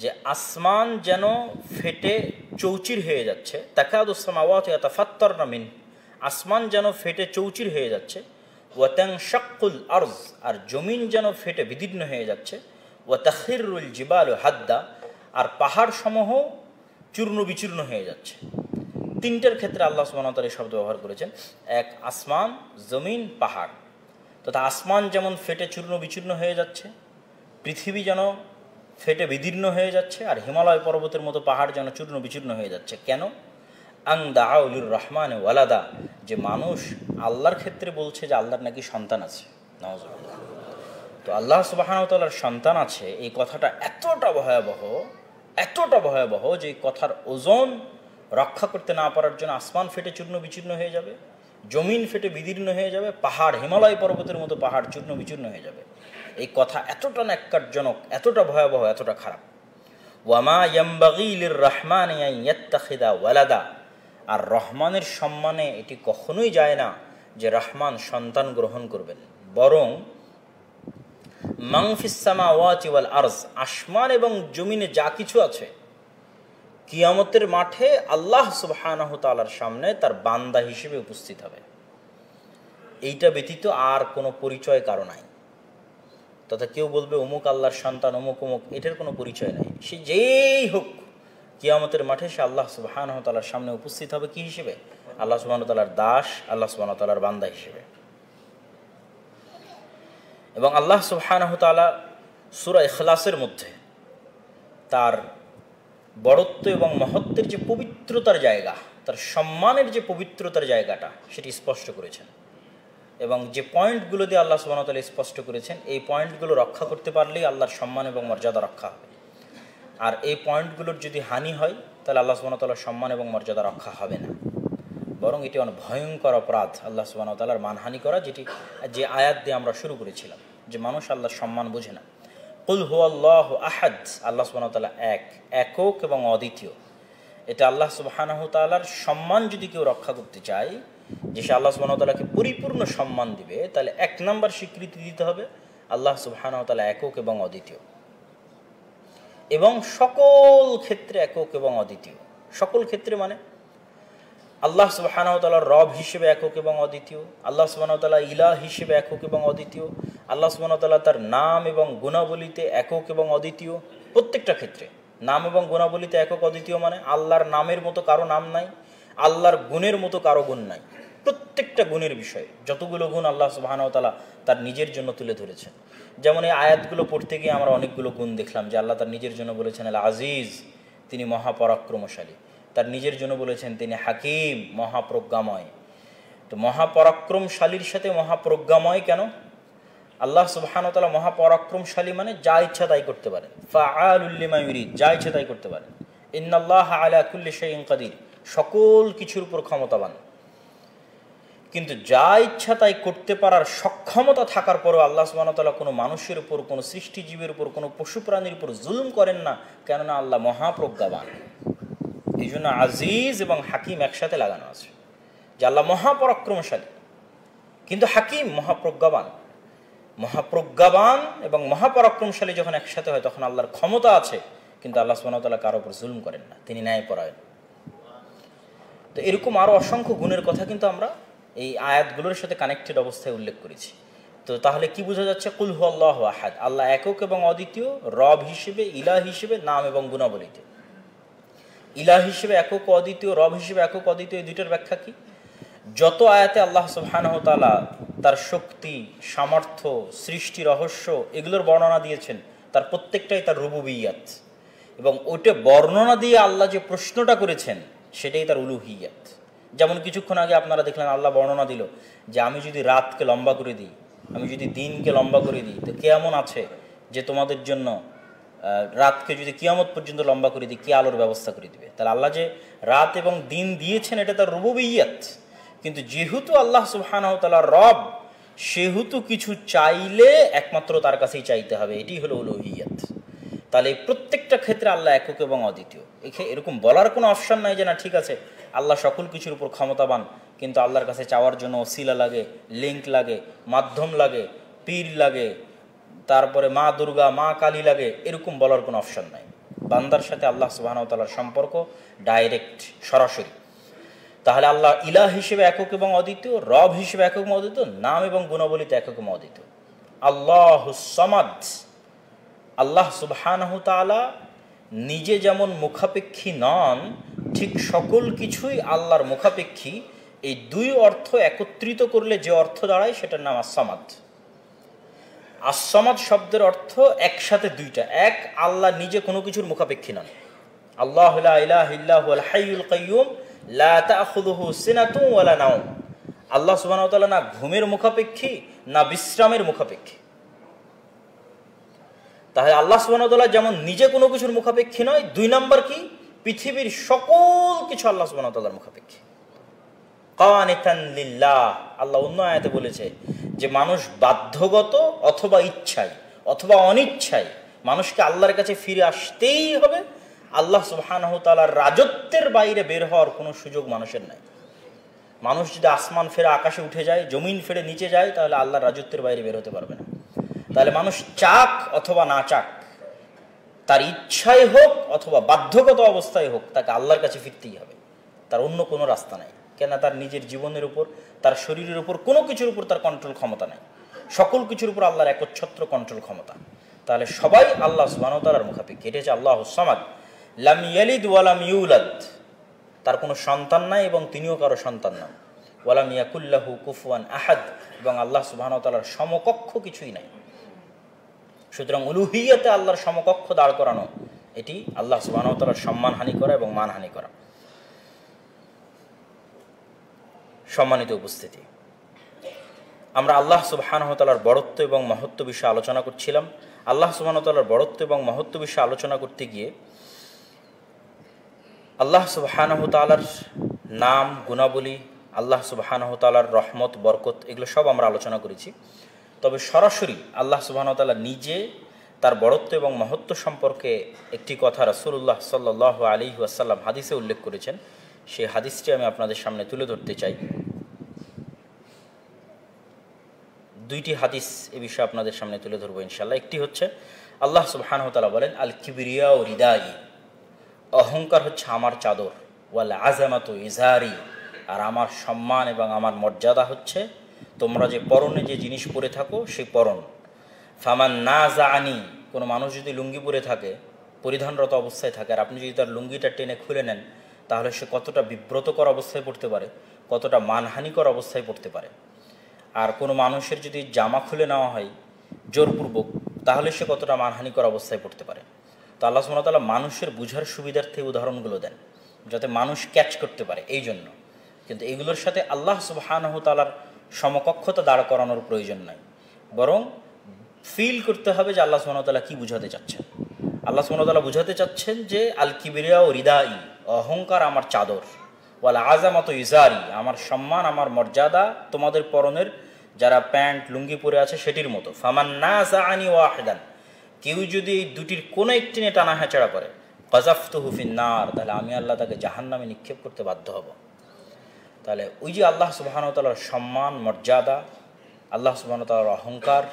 যে আসমান যেন ফেটে চৌচির হয়ে যাচ্ছে। তাকাদুস সামাওয়াতু ইয়াতাফাত্তারনা মিন, আসমান যেন ফেটে চৌচির হয়ে যাচ্ছে। ওয়া তানশাক্কুল আরজ, আর জমিন যেন ফেটে বিদীর্ণ হয়ে যাচ্ছে। ওয়া তাখিরুল জিবালু হাদ্দা, আর পাহাড় সমূহ চূর্ণ বিচূর্ণ হয়ে যাচ্ছে। তিনটার ক্ষেত্রে আল্লাহ সুবহানাহু ওয়া তাআলা এই শব্দ ব্যবহার করেছেন, এক আসমান, জমিন, পাহাড়। তথা আসমান যেমন ফেটে চূর্ণ বিচূর্ণ হয়ে যাচ্ছে, পৃথিবী যেন ফেটে বিদীর্ণ হয়ে যাচ্ছে, আর হিমালয় পর্বতের মতো পাহাড় যেন চূর্ণ বিচূর্ণ হয়ে যাচ্ছে। কেন? আং দাআউ লির রহমানে ওয়ালাদা, যে মানুষ আল্লাহর ক্ষেত্রে বলছে যে আল্লাহর নাকি সন্তান আছে। নাউযুবিল্লাহ। তো আল্লাহ সুবহানাহু ওয়া তাআলার সন্তান আছে, এই কথাটা এতটা ভয়াবহ যে এই কথার ওজন রক্ষা করতে না পারার জন্য আসমান ফেটে চূর্ণ বিচূর্ণ হয়ে যাবে, জমিন ফেটে বিদীর্ণ হয়ে যাবে, পাহাড়, হিমালয় পর্বতের মতো পাহাড় চূর্ণ বিচূর্ণ হয়ে যাবে। এই কথা এতটা ন্যাক্কারজনক, এতটা ভয়াবহ, এতটা খারাপ। ওয়ামা ইয়ামবাগি লির রহমানি আন ইয়াত্তাখিযা ওয়ালাদা, আর রহমানের সম্মানে এটি কখনোই যায় না যে রহমান সন্তান গ্রহণ করবেন, বরং মান ফিস সামাওয়াতি ওয়াল আরজ, আসমান এবং জমিনে যা কিছু আছে, কিয়ামতের মাঠে আল্লাহ সুবহানাহু ওয়া তাআলার সামনে তার বান্দা হিসেবে উপস্থিত হবে। এইটা ব্যতীত আর কোনো পরিচয় কারো নাই। তথা কেউ বলবে অমুক আল্লাহর সন্তান, অমুক অমুক, এটার কোনো পরিচয় নাই। সে যেই হোক, কিয়ামতের মাঠে সে আল্লাহ সুবহানাহু ওয়া তাআলার সামনে উপস্থিত হবে কি হিসেবে? আল্লাহ সুবহানাহু ওয়া তাআলার দাস, আল্লাহ সুবহানাহু ওয়া তাআলার বান্দা হিসেবে। এবং আল্লাহ সুবহানাহু ওয়া তাআলা সূরা ইখলাসের মধ্যে তার বড়ত্ব এবং মহত্বের যে পবিত্রতার জায়গা, তার সম্মানের যে পবিত্রতার জায়গাটা, সেটি স্পষ্ট করেছেন। এবং যে পয়েন্টগুলো দিয়ে আল্লাহ সুবহানাহু ওয়া তাআলা স্পষ্ট করেছেন, এই পয়েন্টগুলো রক্ষা করতে পারলেই আল্লাহর সম্মান এবং মর্যাদা রক্ষা হবে। আর এই পয়েন্টগুলোর যদি হানি হয়, তাহলে আল্লাহ সুবহানাহু ওয়া তাআলার সম্মান এবং মর্যাদা রক্ষা হবে না, বরং এটি অনেক ভয়ঙ্কর অপরাধ আল্লাহ সুবহানাহু ওয়া তাআলার মানহানি করা, যে আয়াত দিয়ে আমরা শুরু করেছিলাম, যে মানুষ আল্লাহর সম্মান বোঝে না। কুল হুয়াল্লাহু আহাদ, আল্লাহ সুবহানাহু ওয়া তাআলা এক, একক এবং অদ্বিতীয়। এটা আল্লাহ সুবহানাহু তাআলার সম্মান যদি কেউ রক্ষা করতে চায়, যে সে আল্লাহ সুবহানাহু তাআলাকে পরিপূর্ণ সম্মান দিবে, তাহলে 1 নম্বর স্বীকৃতি দিতে হবে আল্লাহ সুবহানাহু তাআলা একক এবং অদ্বিতীয়, এবং সকল ক্ষেত্রে একক এবং অদ্বিতীয়। সকল ক্ষেত্রে মানে আল্লাহ সুবহানাহু ওয়া তাআলা রব হিসেবে একক এবং অদ্বিতীয়, আল্লাহ সুবহানাহু ওয়া তাআলা ইলাহ হিসেবে একক এবং অদ্বিতীয়, আল্লাহ সুবহানাহু ওয়া তাআলা তার নাম এবং গুণাবলীতে একক এবং অদ্বিতীয়। প্রত্যেকটা ক্ষেত্রে নাম এবং গুণাবলীতে একক অদ্বিতীয় মানে আল্লাহর নামের মতো কারো নাম নাই, আল্লাহর গুণের মতো কারো গুণ নাই। প্রত্যেকটা গুণের বিষয়ে যতগুলো গুণ আল্লাহ সুবহানাহু ওয়া তাআলা তার নিজের জন্য তুলে ধরেছেন। যেমন এই আয়াতগুলো পড়তে গিয়ে আমরা অনেকগুলো গুণ দেখলাম যে আল্লাহ তার নিজের জন্য বলেছেন আল আজিজ, তিনি মহাপরাক্রমশালী। তার নিজের জন্য বলেছেন তিনি হাকিম, মহাপ্রজ্ঞাময়। তো মহাপরাক্রমশালীর সাথে মহাপ্রজ্ঞাময় কেন? আল্লাহ সুবহানাহু ওয়া তাআলা মহাপরাক্রমশালী মানে যা ইচ্ছা তাই করতে পারেন, ফাআলুল লিমা ইউরিদ, যা ইচ্ছা তাই করতে পারেন। ইন্নাল্লাহা আলা কুল্লি শাইইন কাদির, সকল কিছুর উপর ক্ষমতাবান। কিন্তু যা ইচ্ছা তাই করতে পারার সক্ষমতা থাকার পরেও আল্লাহ সুবহানাহু ওয়া তাআলা কোনো মানুষের উপর, কোনো সৃষ্টিজীবের উপর, কোনো পশু প্রাণীর উপর জুলুম করেন না, কেননা আল্লাহ মহাপ্রজ্ঞাবান। এই জন্য আজিজ এবং হাকিম একসাথে লাগানো আছে, যে আল্লাহ মহাপরাক্রমশালী কিন্তু হাকিম, মহাপ্রজ্ঞাবান। মহাপ্রজ্ঞাবান এবং মহাপরাক্রমশালী যখন একসাথে হয় তখন আল্লাহর ক্ষমতা আছে, কিন্তু আল্লাহ সুবহানাহু ওয়া তাআলা কারো উপর জুলুম করেন না, তিনি ন্যায়পরায়ণ। তো এরকম আরও অসংখ্য গুণের কথা কিন্তু আমরা এই আয়াতগুলোর সাথে কানেক্টেড অবস্থায় উল্লেখ করেছি। তো তাহলে কি বোঝা যাচ্ছে? কুল হুয়াল্লাহু আহাদ, আল্লাহ একক এবং অদ্বিতীয়, রব হিসেবে, ইলাহ হিসেবে, নাম এবং গুণাবলীতে। ইলাহ হিসেবে একক অদ্বিতীয়, রব হিসেবে একক অদ্বিতীয়, এই দুইটার ব্যাখ্যা কি? যত আয়াতে আল্লাহ সুবহানাহু ওয়া তাআলা তার শক্তি, সামর্থ্য, সৃষ্টি রহস্য এগুলোর বর্ণনা দিয়েছেন, তার প্রত্যেকটাই তার রুবুবিয়াত, এবং ওইটা বর্ণনা দিয়ে আল্লাহ যে প্রশ্নটা করেছেন সেটাই তার উলুহিয়াত। যেমন কিছুক্ষণ আগে আপনারা দেখলেন আল্লাহ বর্ণনা দিল যে আমি যদি রাতকে লম্বা করে দিই, আমি যদি দিনকে লম্বা করে দিই, তো কেমন আছে যে তোমাদের জন্য রাতকে যদি কিয়ামত পর্যন্ত লম্বা করে দিই, কি আলোর ব্যবস্থা করে দিবে? তাহলে আল্লাহ যে রাত এবং দিন দিয়েছেন এটা তার রুবুবিয়াত। কিন্তু যেহেতু আল্লাহ সুবহানাহু ওয়া তাআলা রব, সেহেতু কিছু চাইলে একমাত্র তার কাছেই চাইতে হবে, এটি হলো উলুহিয়াত। তাহলে প্রত্যেকটা ক্ষেত্রে আল্লাহ একক এবং অদ্বিতীয়। এরকম বলার কোনো অপশন নাই যে না ঠিক আছে আল্লাহ সকল কিছুর উপর ক্ষমতাবান, কিন্তু আল্লাহর কাছে চাওয়ার জন্য ওসিলা লাগে, লিঙ্ক লাগে, মাধ্যম লাগে, পীর লাগে, তারপরে মা দুর্গা, মা কালী লাগে, এরকম বলার কোনো অপশন নাই। বান্দার সাথে আল্লাহ সুবহানাহু ওয়া তাআলার সম্পর্ক ডাইরেক্ট, সরাসরি। তাহলে আল্লাহ ইলাহ হিসেবে একক এবং অদ্বিতীয়, রব হিসেবে একক এবং অদ্বিতীয়, নাম এবং গুণাবলীতে একক এবং অদ্বিতীয়। আল্লাহুস সামাদ, আল্লাহ সুবহানাহু তাআলা নিজে যেমন মুখাপেক্ষী নন, ঠিক সকল কিছুই আল্লাহর মুখাপেক্ষী। এই দুই অর্থ একত্রিত করলে যে অর্থ দাঁড়ায় সেটার নাম আস-সামাদ। আস-সামাদ শব্দের অর্থ একসাথে দুইটা। এক, আল্লাহ নিজে কোনো কিছুর মুখাপেক্ষী নন। আল্লাহু লা ইলাহা ইল্লা হুয়াল হাইয়ুল কাইয়্যুম লা তাখুযুহু সিনাতুন ওয়ালা নাওম। আল্লাহ সুবহানাহু ওয়া তাআলা না ঘুমের মুখাপেক্ষী, না বিশ্রামের মুখাপেক্ষী। তাহলে আল্লাহ সুবহানাহু ওয়া তাআলা যেমন নিজে কোনো কিছুর মুখাপেক্ষী নয়, দুই নাম্বার কি, পৃথিবীর সকল কিছু আল্লাহ সুবহানাহু ওয়া তাআলার মুখাপেক্ষী। কানিতান লিল্লাহ, আল্লাহ অন্য আয়াতে বলেছে যে মানুষ বাধ্যগত অথবা ইচ্ছায় অথবা অনিচ্ছায় মানুষকে আল্লাহর কাছে ফিরে আসতেই হবে। আল্লাহ সুবহানাহু ওয়া তাআলার রাজত্বের বাইরে বের হওয়ার কোনো সুযোগ মানুষের নাই। মানুষ যদি আসমান ফেরে আকাশে উঠে যায়, জমিন ফেরে নিচে যায়, তাহলে আল্লাহর রাজত্বের বাইরে বের হতে পারবে না। তাহলে মানুষ চাক অথবা না চাক, তার ইচ্ছায় হোক অথবা বাধ্যগত অবস্থায় হোক, তাকে আল্লাহর কাছে ফিরতেই হবে, তার অন্য কোনো রাস্তা নাই। কেন? তার নিজের জীবনের উপর, তার শরীরের উপর, কোনো কিছুর উপর তার কন্ট্রোল ক্ষমতা নাই। সকল কিছুর উপর আল্লাহর একচ্ছত্র কন্ট্রোল ক্ষমতা। তাহলে সবাই আল্লাহ সুবহানাহু ওয়া তাআলার মুখাপেক্ষী। এটা হচ্ছে আল্লাহুস সামাদ, লাম ইয়ালিদ ওয়া লাম ইউলাদ, তার কোনো সন্তান নাই এবং তিনিও কারো সন্তান নন। ওয়া লাম ইয়াকুল লাহু কুফুয়ান আহাদ, এবং আল্লাহ সুবহানাহু ওয়া তাআলার সমকক্ষ কিছুই নাই। সুতরাং উলুহিয়াতে আল্লাহর সমকক্ষ দাঁড় করানো, এটি আল্লাহ সুবহানাহু ওয়া তাআলার সম্মানহানি করা এবং মানহানি করা। সম্মানিত উপস্থিতি, আমরা আল্লাহ সুবহানাহু ওয়া তাআলার বড়ত্ব এবং মহত্ব বিষয়ে আলোচনা করছিলাম। আল্লাহ সুবহানাহু ওয়া তাআলার বড়ত্ব এবং মহত্ব বিষয়ে আলোচনা করতে গিয়ে আল্লাহ সুবহানাহু ওয়া তাআলার নাম, গুণাবলী, আল্লাহ সুবহানাহু ওয়া তাআলার রহমত, বরকত, এগুলো সব আমরা আলোচনা করেছি। তবে সরাসরি আল্লাহ সুবহানাহু ওয়া তাআলা নিজে তার বড়ত্ব এবং মহত্ব সম্পর্কে একটি কথা রাসূলুল্লাহ সাল্লাল্লাহু আলাইহি ওয়াসাল্লাম হাদিসে উল্লেখ করেছেন। সেই হাদিসটি আমি আপনাদের সামনে তুলে ধরতে চাই। দুইটি হাদিস এ বিষয়ে আপনাদের সামনে তুলে ধরবো ইনশাআল্লাহ। একটি হচ্ছে আল্লাহ সুবহানাহু ওয়া তাআলা বলেন, আল কিবরিয়াউ রিদাই, অহংকার হচ্ছে আমার চাদর, ওয়াল আযামাতু ইজারি, আর আমার সম্মান এবং আমার মর্যাদা হচ্ছে তোমরা যে পরনে যে জিনিস পরে থাকো সেই পরন। ফামান নাযাআনি, কোনো মানুষ যদি লুঙ্গি পরে থাকে, পরিধানরত অবস্থায় থাকে, আর আপনি যদি তার লুঙ্গিটা টেনে খুলে নেন, তাহলে সে কতটা বিব্রতকর অবস্থায় পড়তে পারে, কতটা মানহানিকর অবস্থায় পড়তে পারে। আর কোনো মানুষের যদি জামা খুলে নেওয়া হয় জোরপূর্বক, তাহলে সে কতটা মানহানিকর অবস্থায় পড়তে পারে। তো আল্লাহ সুবহানাহু ওয়া তাআলা মানুষের বুঝার সুবিধার্থে উদাহরণগুলো দেন, যাতে মানুষ ক্যাচ করতে পারে এই জন্য। কিন্তু এগুলোর সাথে আল্লাহ সুবহানাহু ওয়া তাআলার সমকক্ষতা দাঁড় করানোর প্রয়োজন নাই, বরং ফিল করতে হবে যে আল্লাহ সুবহানাহু ওয়া তাআলা কী বুঝাতে চাচ্ছেন। আল্লাহ সুবহানাহু ওয়া তাআলা বুঝাতে চাচ্ছেন যে আল কিবরিয়াউ রিদাই, অহংকার আমার চাদর, ওয়াল আযামাতু ইজারি, আমার সম্মান আমার মর্যাদা তোমাদের পরনের যারা প্যান্ট লুঙ্গি পরে আছে সেটির মতো। ফামান নাযাআনি ওয়াহিদান, কেউ যদি এই দুটির কোনো একটি নিয়ে টানা হেঁচড়া করে, কাযাফতুহু ফিন্নার, তাহলে আমি আল্লাহ তাকে জাহান্নামে নিক্ষেপ করতে বাধ্য হব। তাহলে ওই যে আল্লাহ সুবহানাহু ওয়া তাআলার সম্মান মর্যাদা, আল্লাহ সুবহানাহু ওয়া তাআলার অহংকার,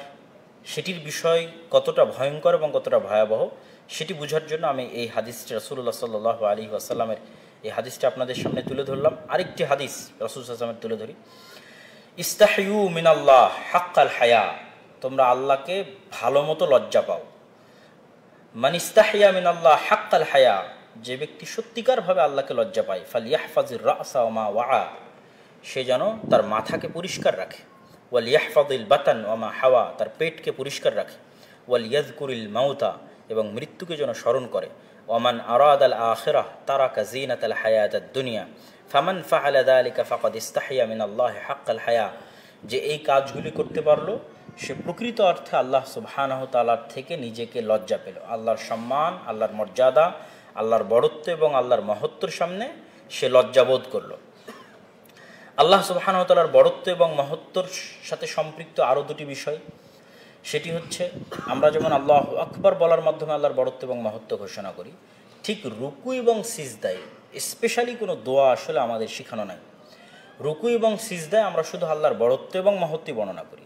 সেটির বিষয় কতটা ভয়ঙ্কর এবং কতটা ভয়াবহ সেটি বোঝার জন্য আমি এই হাদিসটি রাসূলুল্লাহ সাল্লাল্লাহু আলাইহি ওয়াসাল্লামের এই হাদিসটি আপনাদের সামনে তুলে ধরলাম। আরেকটি হাদিস রাসূল সাল্লাল্লাহু আলাইহি ওয়াসাল্লামের তুলে ধরি, ইস্তাহিয়ু মিনাল্লাহ হাক্কাল হায়া, তোমরা আল্লাহকে ভালো মতো লজ্জা পাও। মান ইস্তাহিয়া মিনাল্লাহ হাক্কাল হায়া, যে ব্যক্তি সত্যিকারভাবে আল্লাহকে লজ্জা পায়, ফালইয়াহফাজির রাসা ওয়া মা ওয়া, সে যেন তার মাথাকে পরিষ্কার রাখে। ওয়াল ইয়াহফাজিল বাতান ওয়া মা হাওয়া, তার পেটকে পরিষ্কার রাখে। ওয়াল ইয়াযকুরিল মাউতা, এবং মৃত্যুকে যেন স্মরণ করে। ওয়ামান আরাদাল আখিরাহ তারাকা জিনাতাল হায়াতাদ দুনিয়া ফামান ফাআলা যালিকা ফাকাদ ইস্তাহিয়া মিনাল্লাহি হাক্কাল হায়া, যে এই কাজগুলি করতে পারলো সে প্রকৃত অর্থে আল্লাহ সুবহানাহু ওয়া তাআলার থেকে নিজেকে লজ্জা পেল। আল্লাহর সম্মান, আল্লাহর মর্যাদা, আল্লাহর বড়ত্ব এবং আল্লাহর মহত্বর সামনে সে লজ্জাবোধ করল। আল্লাহ সুবহানাহু ওয়া তাআলার বড়ত্ব এবং মহত্বর সাথে সম্পৃক্ত আরও দুটি বিষয়, সেটি হচ্ছে আমরা যেমন আল্লাহু আকবার বলার মাধ্যমে আল্লাহর বড়ত্ব এবং মহত্ব ঘোষণা করি, ঠিক রুকু এবং সিজদায় স্পেশালি কোনো দোয়া আসলে আমাদের শেখানো নাই। রুকু এবং সিজদায় আমরা শুধু আল্লাহর বড়ত্ব এবং মহত্ব বর্ণনা করি।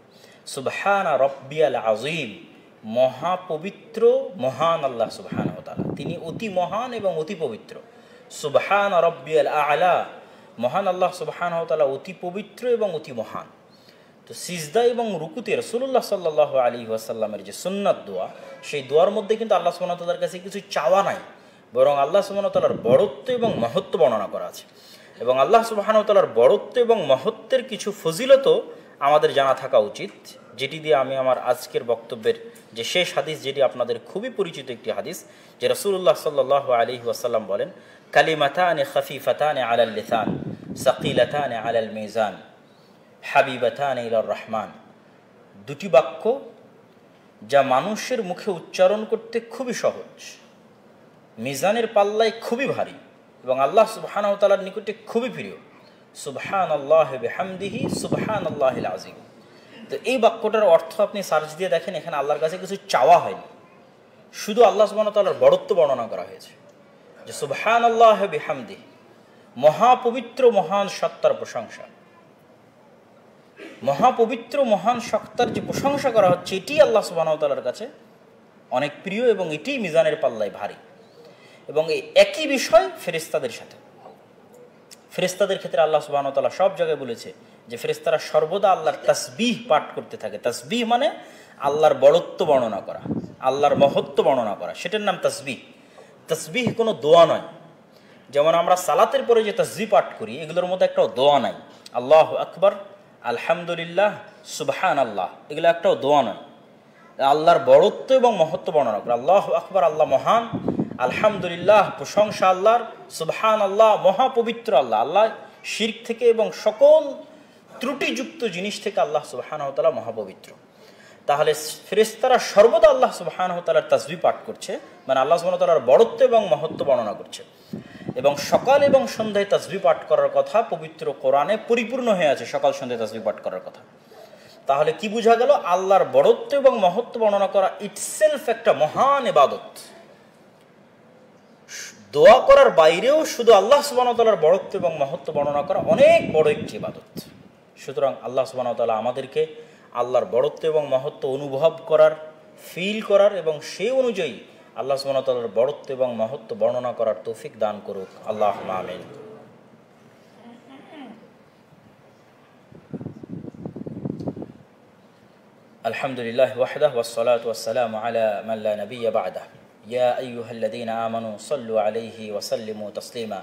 সুবহানা রব্বিয়াল আযীম, মহাপবিত্র মহান আল্লাহ সুবহানাহু ওয়া তাআলা, তিনি অতি মহান এবং অতি পবিত্র। সুবহানা রব্বিয়াল আ'লা, মহান আল্লাহ সুবহানাহু ওয়া তাআলা অতি পবিত্র এবং অতি মহান। তো সিজদা এবং রুকুতে রাসূলুল্লাহ সাল্লাল্লাহু আলাইহি ওয়াসাল্লামের যে সুন্নাত দোয়া, সেই দোয়ার মধ্যে কিন্তু আল্লাহ সুবহানাহু ওয়া তাআলার কাছে কিছু চাওয়া নাই, বরং আল্লাহ সুবহানাহু ওয়া তাআলার বড়ত্ব এবং মহত্ব বর্ণনা করা আছে। এবং আল্লাহ সুবহানাহু ওয়া তাআলার বড়ত্ব এবং মহত্বের কিছু ফজিলতও আমাদের জানা থাকা উচিত, যেটি দিয়ে আমি আমার আজকের বক্তব্যের যে শেষ হাদিস, যেটি আপনাদের খুবই পরিচিত একটি হাদিস, যে রাসূলুল্লাহ সাল্লাল্লাহু আলাইহি ওয়াসাল্লাম বলেন, কালিমাতানি খাফিফাতানি আলাল লিসান সাকিলাতানি আলাল মিজান হাবিবাতানি ইলার রহমান, দুটি বাক্য যা মানুষের মুখে উচ্চারণ করতে খুবই সহজ, মিজানের পাল্লায় খুবই ভারী এবং আল্লাহ সুবহানাহু ওয়া তাআলার নিকটে খুবই প্রিয়। সুবহানাল্লাহি বিহামদিহি সুবহানাল্লাহিল আযীম। তো এই বাক্যটার অর্থ আপনি সার্চ দিয়ে দেখেন, এখানে আল্লাহর কাছে কিছু চাওয়া হয়নি, শুধু আল্লাহ সুবহানাহু ওয়া তাআলার বড়ত্ব বর্ণনা করা হয়েছে, যে সুবহানাল্লাহি বিহামদিহি, মহাপবিত্র মহান সত্তার প্রশংসা। মহাপবিত্র মহান সত্তার যে প্রশংসা করা হচ্ছে, এটি আল্লাহ সুবহানাহু ওয়া তাআলার কাছে অনেক প্রিয় এবং এটি মিজানের পাল্লায় ভারী। এবং এই একই বিষয় ফেরেশতাদের সাথে, ফেরেশতাদের ক্ষেত্রে আল্লাহ সুবহানাহু ওয়া তাআলা সব জায়গায় বলেছে যে ফেরেশতারা সর্বদা আল্লাহর তাসবিহ পাঠ করতে থাকে। তাসবিহ মানে আল্লাহর বড়ত্ব বর্ণনা করা, আল্লাহর মহত্ব বর্ণনা করা, সেটার নাম তাসবিহ। তাসবিহ কোনো দোয়া নয়, যেমন আমরা সালাতের পরে যে তাসবিহ পাঠ করি এগুলোর মধ্যে একটাও দোয়া নাই। আল্লাহু আকবার, আলহামদুলিল্লাহ, সুবহানাল্লাহ, এগুলো একটাও দোয়া নয়। আল্লাহর বড়ত্ব এবং মহত্ব বর্ণনা করে, আল্লাহু আকবার, আল্লাহ মহান, আলহামদুলিল্লাহ, প্রশংসা আল্লাহর, সুবহানাল্লাহ, মহাপবিত্র আল্লাহ, আল্লাহ শিরক থেকে এবং সকল ত্রুটিযুক্ত জিনিস থেকে আল্লাহ সুবহানাহু ওয়া তাআলা মহাপবিত্র। তাহলে ফেরেশতারা সর্বদা আল্লাহ সুবহানাহু ওয়া তাআলার তাসবিহ পাঠ করছে, মানে আল্লাহ সুবহানাহু ওয়া তাআলার বড়ত্ব এবং মহত্ব বর্ণনা করছে। এবং সকাল এবং সন্ধ্যায় তাসবিহ পাঠ করার কথা পবিত্র কোরআনে পরিপূর্ণ হয়ে আছে, সকাল সন্ধ্যায় তাসবিহ পাঠ করার কথা। তাহলে কি বোঝা গেল? আল্লাহর বড়ত্ব এবং মহত্ব বর্ণনা করা ইটসেলফ একটা মহান ইবাদত। দোয়া করার বাইরেও শুধু আল্লাহ সুবহানাহু ওয়া তাআলার বড়ত্ব এবং মহত্ব বর্ণনা করা অনেক বড় একটি ইবাদত। সুতরাং আল্লাহ সুবহানাহু ওয়া তাআলা আমাদেরকে আল্লাহর বড়ত্ব এবং মহত্ব অনুভব করার, ফিল করার এবং সেই অনুযায়ী আল্লাহ সুবহানাহু ওয়া তাআলার বড়ত্ব এবং মহত্ব বর্ণনা করার তৌফিক দান করুক। আল্লাহুম্মা আমিন। আলহামদুলিল্লাহ ওয়াহদাহু ওয়াসসালাতু ওয়াসসালামু আলা মান লা নাবিয়্যা বা'দাহু। ইয়া আইয়ুহাল্লাযীনা আমানু সাল্লু আলাইহি ওয়া সাল্লিমু তাসলিমা।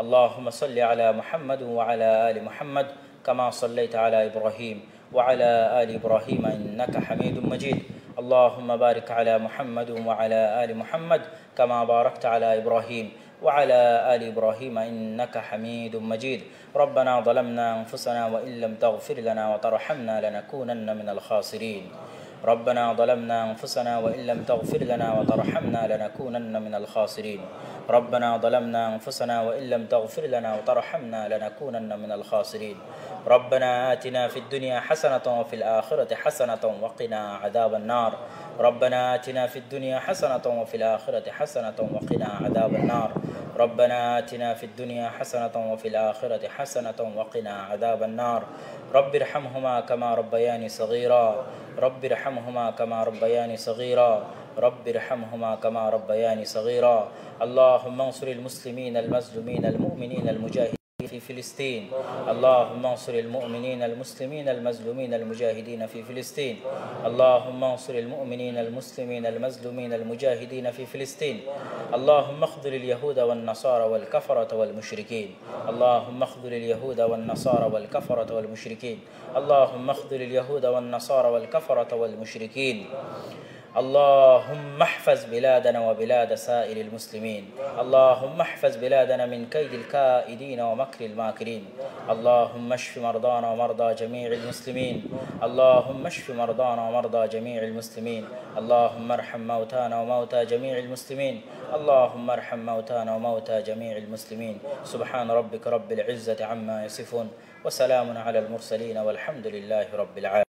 আল্লাহুম্মা সাল্লি আলা মুহাম্মাদ ওয়া আলা আলি মুহাম্মাদ কামা সাল্লাইতা আলা ইব্রাহিম ওয়া আলা আলি ইব্রাহিম ইন্নাকা হামিদুম মাজিদ। আল্লাহুম্মা বারিক আলা মুহাম্মাদ ওয়া আলা আলি মুহাম্মাদ কামা বারাকতা আলা ইব্রাহিম وعلى آل إبراهيم إنك حميد مجيد. ربنا ظلمنا أنفسنا وإن لم تغفر لنا وترحمنا لنكونن من الخاسرين. ربنا ظلمنا أنفسنا وإن لم تغفر لنا وترحمنا لنكونن من الخاسرين. ربنا ظلمنا أنفسنا وإن لم تغفر لنا وترحمنا لنكونن من الخاسرين. ربنا آتنا في الدنيا حسنة وفي الآخرة حسنة وقنا عذاب النار. ربنا آتنا في الدنيا حسنة وفي الآخرة حسنة وقنا عذاب النار. ربنا آتنا في الدنيا حسنة وفي الآخرة حسنة وقنا عذاب النار. رب ارحمهما كما ربياني صغيرا. رب ارحمهما كما ربياني صغيرا. رب ارحمهما كما ربياني صغيرا. اللهم انصر المسلمين المظلومين المؤمنين المجاهدين في فلسطين. اللهم انصر المؤمنين المسلمين المظلومين المجاهدين في فلسطين. اللهم انصر المؤمنين المسلمين المظلومين المجاهدين في فلسطين. اللهم اخذل اليهود والنصارى والكفرة والمشركين. اللهم اخذل اليهود والنصارى والكفرة والمشركين. اللهم اخذل اليهود والنصارى والكفرة والمشركين. اللهم احفظ بلادنا وبلاد سائر المسلمين. اللهم احفظ بلادنا من كيد الكائدين ومكر الماكرين. اللهم اشف مرضانا ومرضى جميع المسلمين. اللهم اشف مرضانا ومرضى جميع المسلمين. اللهم ارحم موتانا وموتى جميع المسلمين. اللهم ارحم موتانا وموتى جميع المسلمين. سبحان ربك رب العزة عما يصفون وسلام على المرسلين والحمد لله رب العالمين.